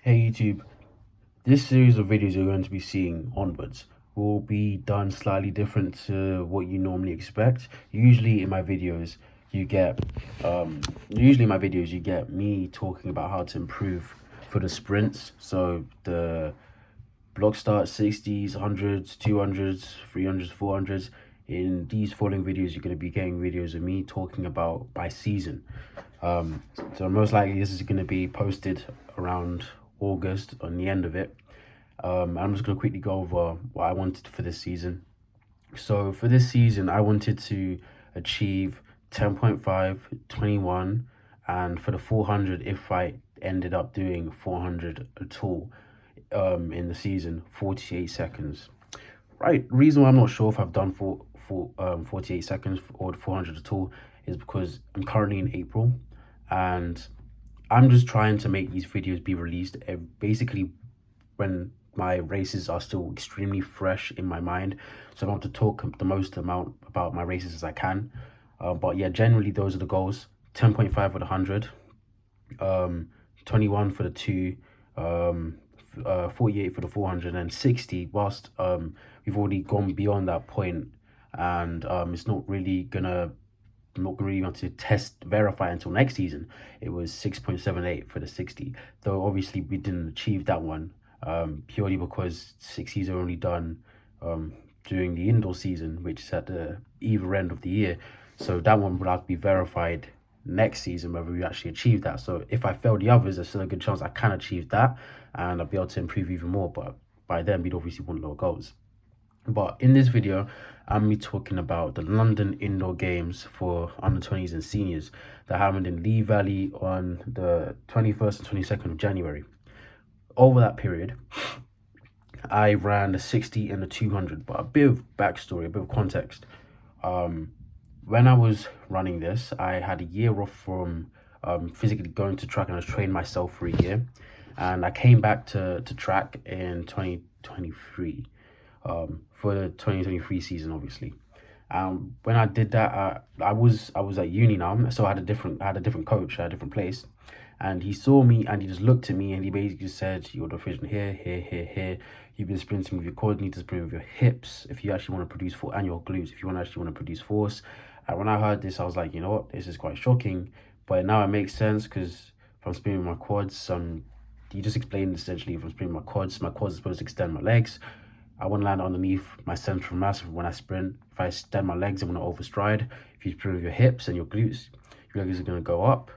Hey YouTube, this series of videos you're going to be seeing onwards will be done slightly different to what you normally expect. Usually in my videos you get me talking about how to improve for the sprints. So the block start 60s, 100s, 200s, 300s, 400s. In these following videos you're going to be getting videos of me talking about by season. So most likely this is going to be posted around August on the end of it. I'm just going to quickly go over what I wanted for this season. So for this season, I wanted to achieve 10.5, 21, and for the 400, if I ended up doing 400 at all in the season, 48 seconds. Right, reason why I'm not sure if I've done 48 seconds or 400 at all is because I'm currently in April and I'm just trying to make these videos be released basically when my races are still extremely fresh in my mind. So I want to talk the most amount about my races as I can. But yeah, generally those are the goals. 10.5 for the 100, 21 for the 2, 48 for the 400, and 60 whilst we've already gone beyond that point, and it's not really gonna I'm not really want to verify until next season. It was 6.78 for the 60, though obviously we didn't achieve that one purely because 60s are only done during the indoor season, which is at the either end of the year. So that one would have to be verified next season whether we actually achieve that. So if I fail the others, there's still a good chance I can achieve that and I'll be able to improve even more. But by then, we'd obviously want lower goals. But in this video, I'm be talking about the London indoor games for under 20s and seniors that happened in Lee Valley on the 21st and 22nd of January. Over that period, I ran the 60 and the 200, but a bit of backstory, a bit of context. When I was running this, I had a year off from physically going to track, and I was training myself for a year. And I came back to track in 2023 for the 2023 season, obviously. When I did that, I was at uni now, so I had a different coach, I had a different place, and he saw me and he just looked at me and he basically said, "You're deficient here, here, here, here. You've been sprinting with your quads, you need to sprint with your hips if you actually want to produce force, and your glutes if you actually want to produce force." And when I heard this, I was like, you know what, this is quite shocking, but now it makes sense because if I'm sprinting with my quads, you just explained essentially if I'm sprinting my quads are supposed to extend my legs. I want to land underneath my central mass when I sprint. If I extend my legs, I want to overstride. If you sprint with your hips and your glutes, your legs are going to go up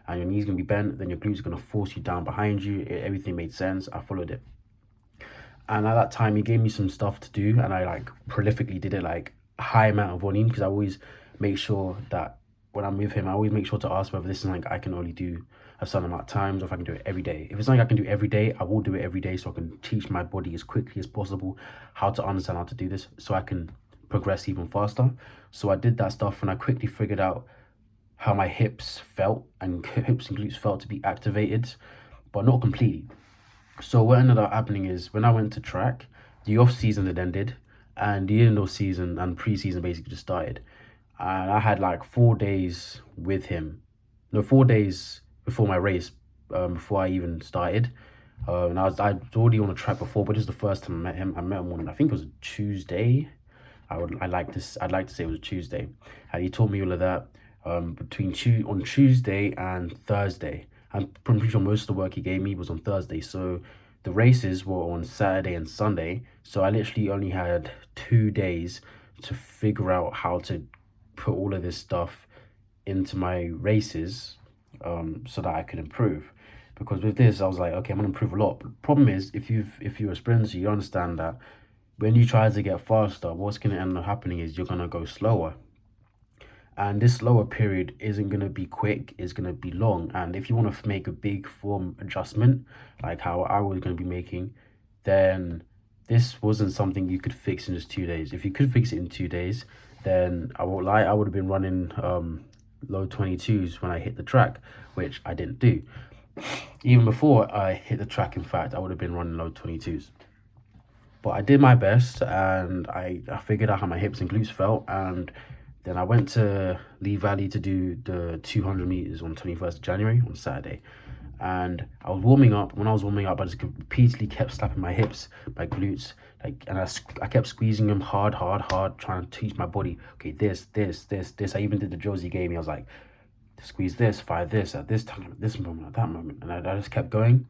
and your knees going to be bent. Then your glutes are going to force you down behind you. Everything made sense. I followed it. And at that time, he gave me some stuff to do. And I like prolifically did it, like a high amount of volume, because I always make sure that when I'm with him, I always make sure to ask whether this is like I can only do a certain amount of times or if I can do it every day. If it's something I can do every day, I will do it every day so I can teach my body as quickly as possible how to understand how to do this so I can progress even faster. So I did that stuff and I quickly figured out how my hips felt, and hips and glutes felt to be activated, but not completely. So what ended up happening is when I went to track, the off season had ended and the indoor season and pre-season basically just started. And I had like 4 days with him. No, 4 days before my race, before I even started. And I was already on a track before, but this is the first time I met him. I met him on, I think it was a Tuesday. I'd like to say it was a Tuesday. And he told me all of that on Tuesday and Thursday. I'm pretty sure most of the work he gave me was on Thursday. So the races were on Saturday and Sunday. So I literally only had 2 days to figure out how to put all of this stuff into my races so that I could improve. Because with this, I was like, okay, I'm gonna improve a lot. But the problem is, if you're a sprinter, you understand that when you try to get faster, what's gonna end up happening is you're gonna go slower. And this slower period isn't gonna be quick, it's gonna be long. And if you want to make a big form adjustment, like how I was gonna be making, then this wasn't something you could fix in just 2 days. If you could fix it in 2 days, then I won't lie, I would have been running low 22s when I hit the track, which I didn't do. Even before I hit the track, in fact, I would have been running low 22s. But I did my best and I figured out how my hips and glutes felt, and then I went to Lee Valley to do the 200 meters on 21st of January on Saturday. and I was warming up. When I was warming up, I just repeatedly kept slapping my hips, my glutes, like, and I kept squeezing them hard, hard, hard, trying to teach my body, okay, this. I even did the drills he gave me. I was like, squeeze this, fire this at this time, at this moment, at that moment, and I just kept going,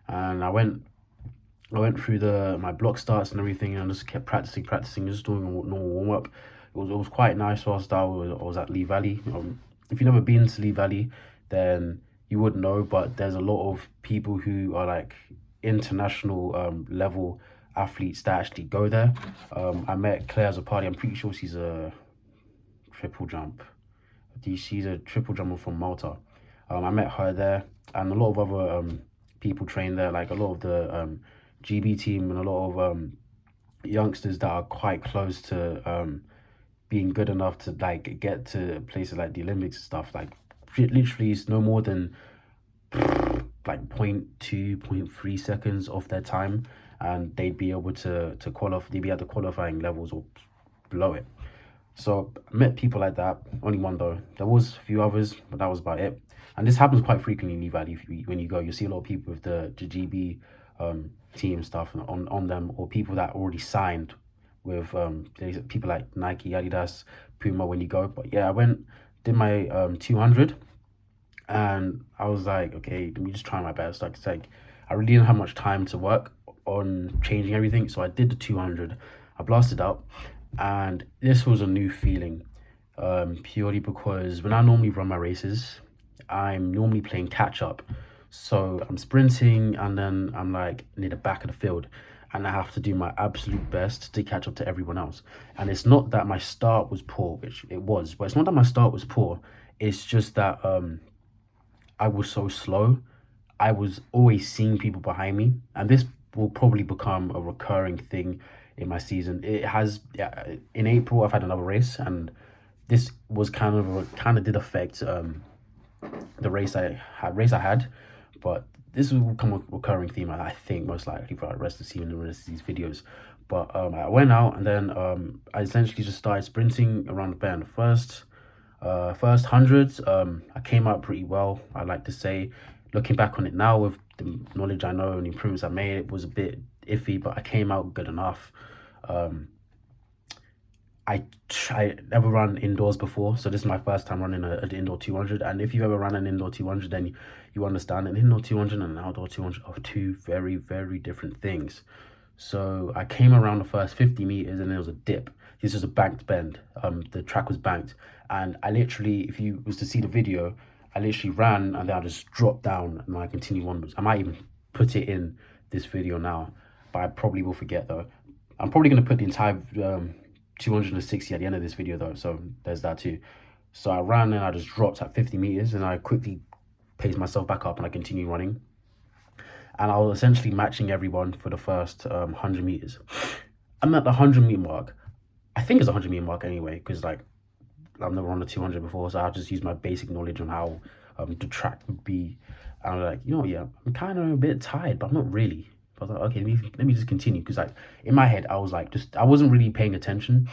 and I went through my block starts and everything, and I just kept practicing, just doing a normal warm up. It was quite nice whilst I was at Lee Valley. If you've never been to Lee Valley, then you wouldn't know, but there's a lot of people who are like international level athletes that actually go there. I met Claire as a party. I'm pretty sure she's a triple jump. She's a triple jumper from Malta. I met her there, and a lot of other people train there, like a lot of the GB team and a lot of youngsters that are quite close to being good enough to like get to places like the Olympics and stuff. Like literally, it's no more than like 0.2, 0.3 seconds of their time, and they'd be able to qualify. They'd be at the qualifying levels or below it. So I met people like that. Only one though. There was a few others, but that was about it. And this happens quite frequently in Lee Valley. When you go, you see a lot of people with the GB team stuff on them, or people that already signed with there's people like Nike, Adidas, Puma when you go. But yeah, I went, did my 200, and I was like, okay, let me just try my best. Like, it's like I really didn't have much time to work on changing everything, so I did the 200. I blasted out, and this was a new feeling, purely because when I normally run my races, I'm normally playing catch up. So I'm sprinting, and then I'm like near the back of the field, and I have to do my absolute best to catch up to everyone else. And it's not that my start was poor, which it was, but it's not that my start was poor. It's just that I was so slow. I was always seeing people behind me, and this will probably become a recurring thing in my season. It has, yeah, in April I've had another race, and this was kind of did affect the race I had, but this will become a recurring theme, I think, most likely for the rest of the season and the rest of these videos. But I went out, and then I essentially just started sprinting around the bend. First hundreds, I came out pretty well, I like to say. Looking back on it now with the knowledge I know and the improvements I made, it was a bit iffy, but I came out good enough. I never run indoors before, so this is my first time running an indoor 200. And if you ever run an indoor 200, then you understand an indoor 200 and an outdoor 200 are two very, very different things. So I came around the first 50 meters, and there was a dip. This was a banked bend. The track was banked, and I literally, if you was to see the video, I literally ran, and then I just dropped down, and I continued onwards. I might even put it in this video now, but I probably will forget though. I'm probably going to put the entire 260 at the end of this video though, so there's that too. So I ran, and I just dropped at 50 meters, and I quickly paced myself back up, and I continued running. And I was essentially matching everyone for the first 100 meters. I'm at the 100-meter mark. I think it's a 100-meter mark anyway, because like I've never run a 200 before, so I just use my basic knowledge on how the track would be. And I'm like, yeah, I'm kind of a bit tired, but I'm not really. But I was like, okay, let me just continue, because like in my head I was like, I wasn't really paying attention.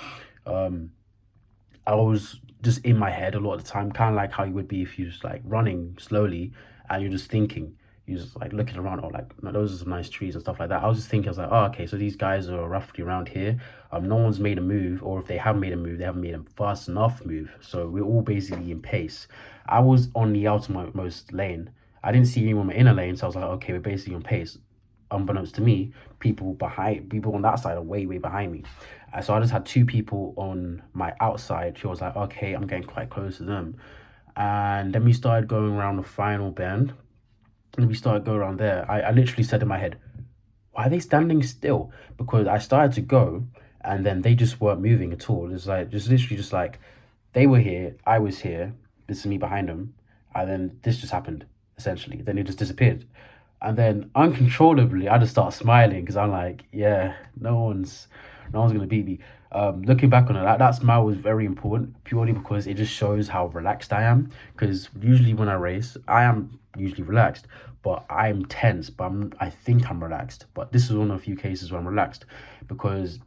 I was just in my head a lot of the time, kind of like how you would be if you're just like running slowly and you're just thinking. You're just like looking around, or like, no, those are some nice trees and stuff like that. I was just thinking, I was like, oh, okay, so these guys are roughly around here. No one's made a move, or if they have made a move, they haven't made a fast enough move. So we're all basically in pace. I was on the outermost lane. I didn't see anyone in my inner lane, so I was like, okay, we're basically on pace. Unbeknownst to me, people on that side are way, way behind me. So I just had two people on my outside who was like, okay, I'm getting quite close to them. And then we started going around the final bend, and we started going around there. I literally said in my head, why are they standing still? Because I started to go, and then they just weren't moving at all. It's like, just literally just like, they were here, I was here, this is me behind them, and then this just happened, essentially. Then it just disappeared. And then uncontrollably, I just start smiling, because I'm like, yeah, no one's gonna beat me. Looking back on it, that smile was very important, purely because it just shows how relaxed I am. Because usually when I race, I am usually relaxed, but I'm tense. But I think I'm relaxed. But this is one of a few cases where I'm relaxed, because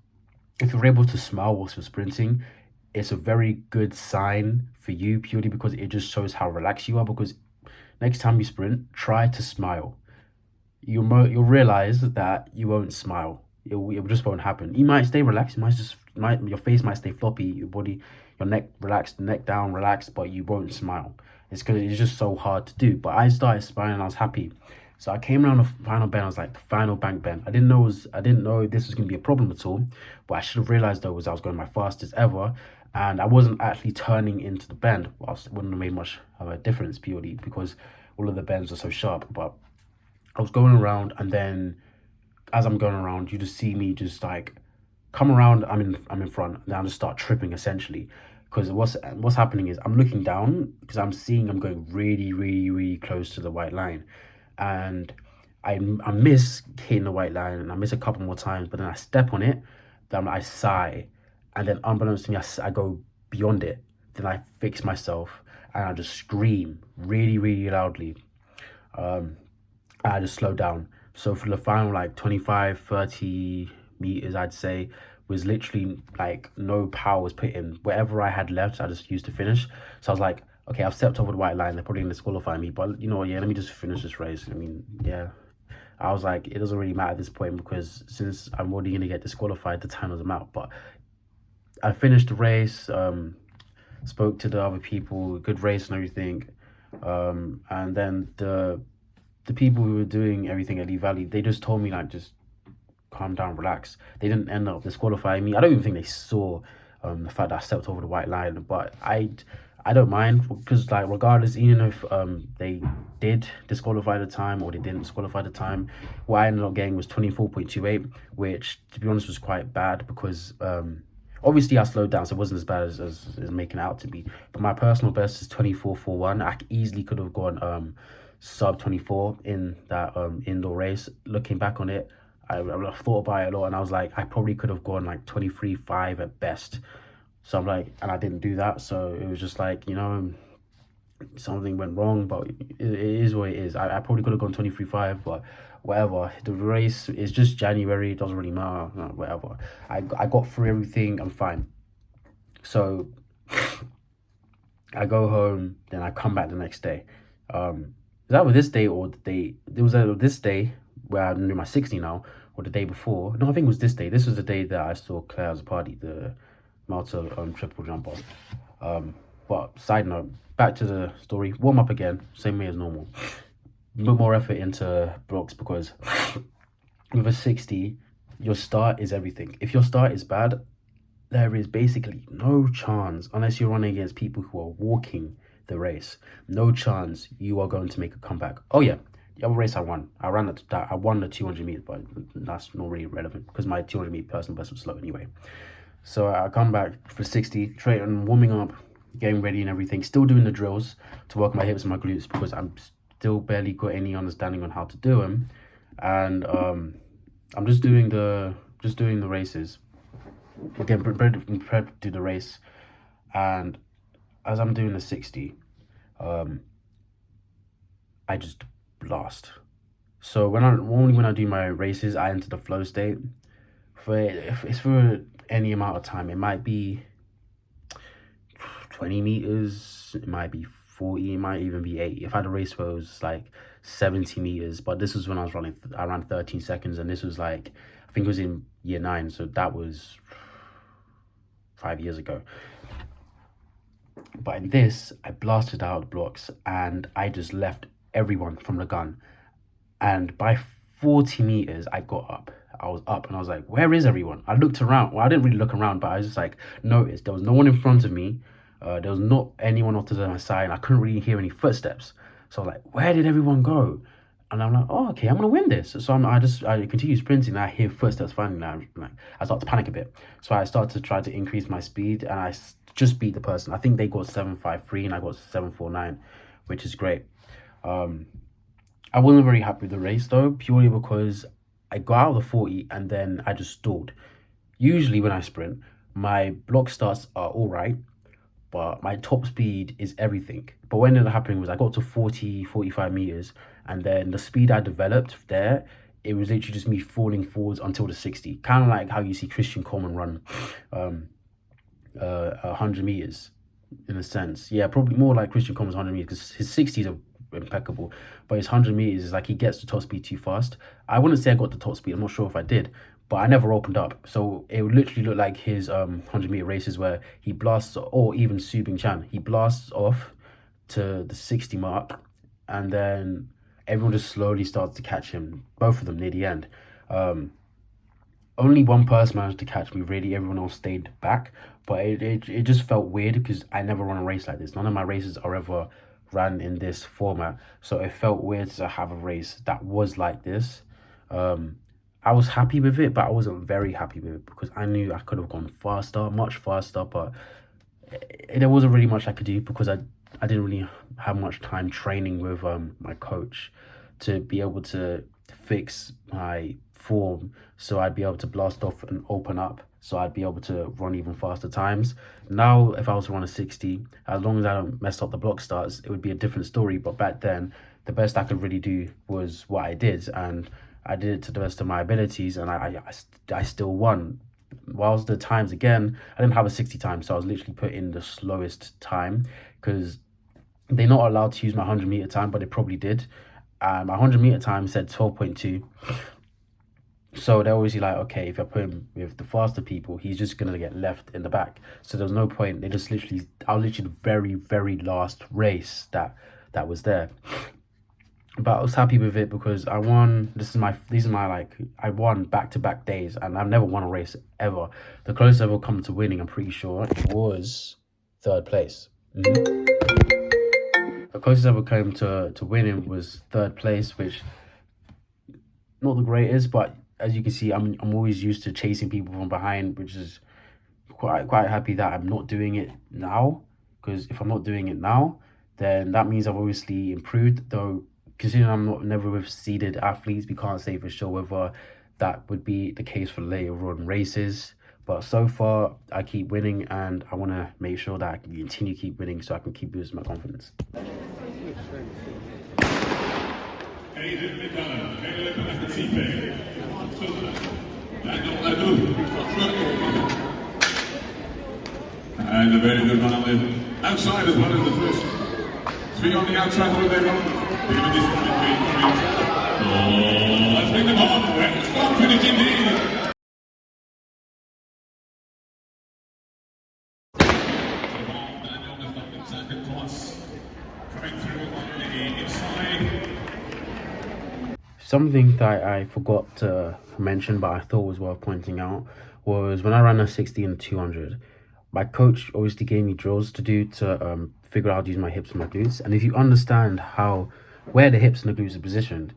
if you're able to smile whilst you're sprinting, it's a very good sign for you, purely because it just shows how relaxed you are. Because Next time you sprint, try to smile. You'll realize that you won't smile. It just won't happen. You might stay relaxed. You might just might your face might stay floppy. Your body, your neck relaxed, neck down relaxed, but you won't smile. It's because it's just so hard to do. But I started smiling. And I was happy. So I came around the final bend. I was like, the final bank bend. I didn't know this was gonna be a problem at all. But I should have realized though was I was going my fastest ever, and I wasn't actually turning into the bend. Whilst it wouldn't have made much of a difference purely because all of the bends are so sharp. But I was going around, and then as I'm going around, you just see me just like come around. I'm in front, and then I just start tripping essentially, because what's happening is I'm looking down because I'm seeing I'm going really, really, really close to the white line, and I miss hitting the white line, and I miss a couple more times, but then I step on it, then I sigh, and then unbeknownst to me, I go beyond it. Then I fix myself, and I just scream really, really loudly. Um, I just slowed down. So for the final like 25, 30 meters, I'd say, was literally like no power was put in. Whatever I had left, I just used to finish. So I was like, okay, I've stepped over the white line. They're probably going to disqualify me. But you know what? Yeah, let me just finish this race. I mean, yeah. I was like, it doesn't really matter at this point because since I'm already going to get disqualified, the time doesn't matter. But I finished the race, spoke to the other people, good race and everything. And then the people who were doing everything at Lee Valley, they just told me like just calm down, relax. They didn't end up disqualifying me. I don't even think they saw the fact that I stepped over the white line, but I don't mind because like regardless, even if they did disqualify the time or they didn't disqualify the time, what I ended up getting was 24.28, which to be honest was quite bad because obviously I slowed down, so it wasn't as bad as making it out to be. But my personal best is 24.41. I easily could have gone sub 24 in that indoor race. Looking back on it, I thought about it a lot, and I was like, I probably could have gone like 23.5 at best. So I'm like, and I didn't do that, so it was just like, something went wrong, but it is what it is. I probably could have gone 23.5, but whatever. The race is just January, it doesn't really matter, whatever. I got through everything, I'm fine. So I go home, then I come back the next day. Is that with this day or the day? There was this day where I'm doing my 60 now, or the day before. No, I think it was this day. This was the day that I saw Claire as a party, the Malta triple jumper. But side note, back to the story. Warm up again, same way as normal. Put more effort into blocks because with a 60, your start is everything. If your start is bad, there is basically no chance, unless you're running against people who are walking the race, no chance you are going to make a comeback. Oh yeah, the other race I won. I won the 200 meters, but that's not really relevant because my 200 meter personal best was slow anyway. So I come back for 60, training, warming up, getting ready and everything, still doing the drills to work my hips and my glutes because I'm still barely got any understanding on how to do them. And I'm just doing the races. Again, prepared to do the race. And as I'm doing the 60, I just blast. So normally when I do my races, I enter the flow state. If it's for any amount of time, it might be 20 meters, it might be 40, it might even be 80. If I had a race where it was like 70 meters, but this was when I was running around 13 seconds, and this was like, I think it was in year 9, so that was 5 years ago. But in this, I blasted out the blocks and I just left everyone from the gun. And by 40 meters, I got up. I was up and I was like, where is everyone? I looked around. Well, I didn't really look around, but I was just like, noticed there was no one in front of me. There was not anyone off to my side, and I couldn't really hear any footsteps. So I was like, where did everyone go? And I'm like, oh, okay, I'm gonna win this. So I continue sprinting, and I hear footsteps finally. Now, like, I start to panic a bit. So I start to try to increase my speed, and I just beat the person. I think they got 7.53, and I got 7.49, which is great. I wasn't very happy with the race though, purely because I got out of the 40 and then I just stalled. Usually when I sprint, my block starts are all right, but my top speed is everything. But what ended up happening was I got to 40, 45 meters, and then the speed I developed there, it was literally just me falling forwards until the 60. Kind of like how you see Christian Coleman run 100 meters in a sense. Yeah, probably more like Christian Coleman's 100 meters because his 60s are impeccable. But his 100 meters is like he gets the top speed too fast. I wouldn't say I got the top speed. I'm not sure if I did, but I never opened up. So it would literally look like his 100-meter races where he blasts, or even Subing Chan, he blasts off to the 60 mark, and then everyone just slowly starts to catch him. Both of them near the end. Only one person managed to catch me, really. Everyone else stayed back. But it just felt weird because I never run a race like this. None of my races are ever ran in this format. So it felt weird to have a race that was like this. I was happy with it, but I wasn't very happy with it because I knew I could have gone faster, much faster. But there wasn't really much I could do because I didn't really have much time training with my coach to be able to fix my form, so I'd be able to blast off and open up, so I'd be able to run even faster times. Now if I was to run a 60, as long as I don't mess up the block starts, it would be a different story. But back then the best I could really do was what I did, and I did it to the best of my abilities, and I still won. Whilst the times, again, I didn't have a 60 time, so I was literally put in the slowest time because they're not allowed to use my 100-meter time, but they probably did. My 100-meter time said 12.2. So they're obviously like, okay, if I put him with the faster people, he's just gonna get left in the back. So there was no point. They just literally, I was literally the very, very last race that was there. But I was happy with it because I won. These are my like, I won back-to-back days, and I've never won a race ever. The closest I've ever come to winning, I'm pretty sure, it was third place. The closest I ever came to winning was third place, which not the greatest, but as you can see, I'm always used to chasing people from behind, which is quite happy that I'm not doing it now. Because if I'm not doing it now, then that means I've obviously improved. Though considering I'm never with seeded athletes, we can't say for sure whether that would be the case for later on races. But so far, I keep winning, and I want to make sure that I can continue to keep winning so I can keep boosting my confidence. And a very good run on the outside as well as the first. Three on the outside, what are they run? Oh, let's bring them on. It's not finished indeed. Something that I forgot to mention, but I thought was worth pointing out, was when I ran a 60 and 200, my coach obviously gave me drills to do to figure out how to use my hips and my glutes. And if you understand where the hips and the glutes are positioned,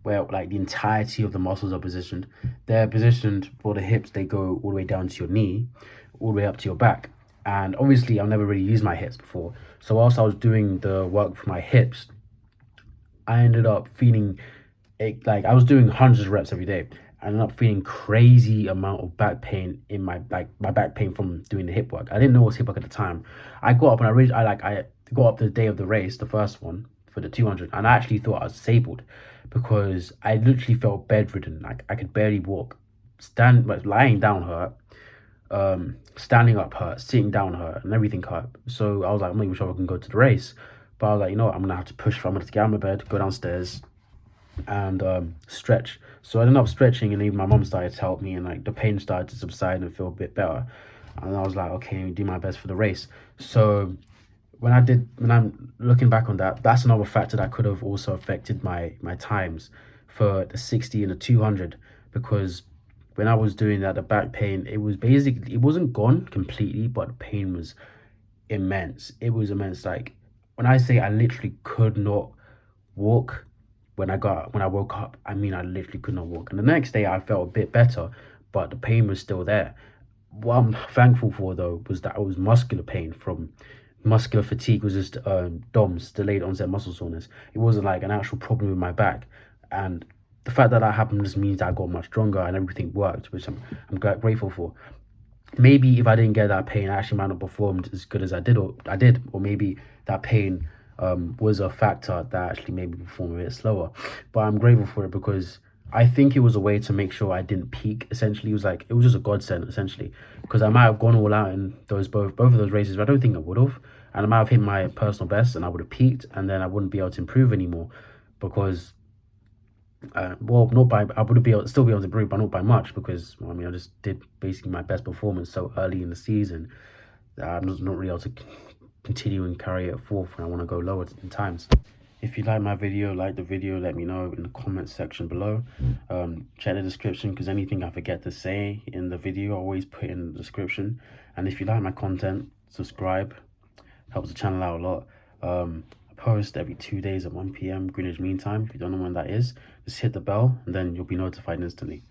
where like the entirety of the muscles are positioned, they're positioned for the hips. They go all the way down to your knee, all the way up to your back. And obviously, I've never really used my hips before. So whilst I was doing the work for my hips, I ended up feeling like I was doing hundreds of reps every day. I ended up feeling crazy amount of back pain in my back pain from doing the hip work. I didn't know it was hip work at the time. I got up and I got up the day of the race, the first one for the 200, and I actually thought I was disabled because I literally felt bedridden. Like I could barely walk. Lying down hurt, standing up hurt, sitting down hurt, and everything hurt. So I was like, I'm not even sure I can go to the race. But I was like, you know what, I'm gonna have to push. I'm gonna have to get out of my bed, go downstairs, and stretch. So I ended up stretching, and even my mom started to help me, and like the pain started to subside and feel a bit better. And I was like, okay, do my best for the race. So when I'm looking back on that, that's another factor that could have also affected my times for the 60 and the 200, because when I was doing that, the back pain, it wasn't gone completely, but the pain was immense. It was immense. Like when I say I literally could not walk when I woke up, I mean I literally could not walk. And the next day I felt a bit better, but the pain was still there. What I'm thankful for though was that it was muscular pain from muscular fatigue. Was just DOMS, delayed onset muscle soreness. It wasn't like an actual problem with my back. And the fact that happened just means that I got much stronger and everything worked, which I'm grateful for. Maybe if I didn't get that pain, I actually might not have performed as good as I did, or maybe that pain was a factor that actually made me perform a bit slower. But I'm grateful for it because I think it was a way to make sure I didn't peak. Essentially, it was just a godsend, essentially, because I might have gone all out in both of those races, but I don't think I would have. and I might have hit my personal best, and I would have peaked, and then I wouldn't be able to improve anymore, because well, not by I would be able, still be able to improve, but not by much, because well, I mean I just did basically my best performance so early in the season that I'm just not really able to continue and carry it forth when I want to go lower in times. If you like the video, let me know in the comments section below. Check the description, because anything I forget to say in the video, I always put in the description. And if you like my content, subscribe. Helps the channel out a lot. I post every 2 days at 1 p.m. Greenwich Mean Time. If you don't know when that is, just hit the bell, and then you'll be notified instantly.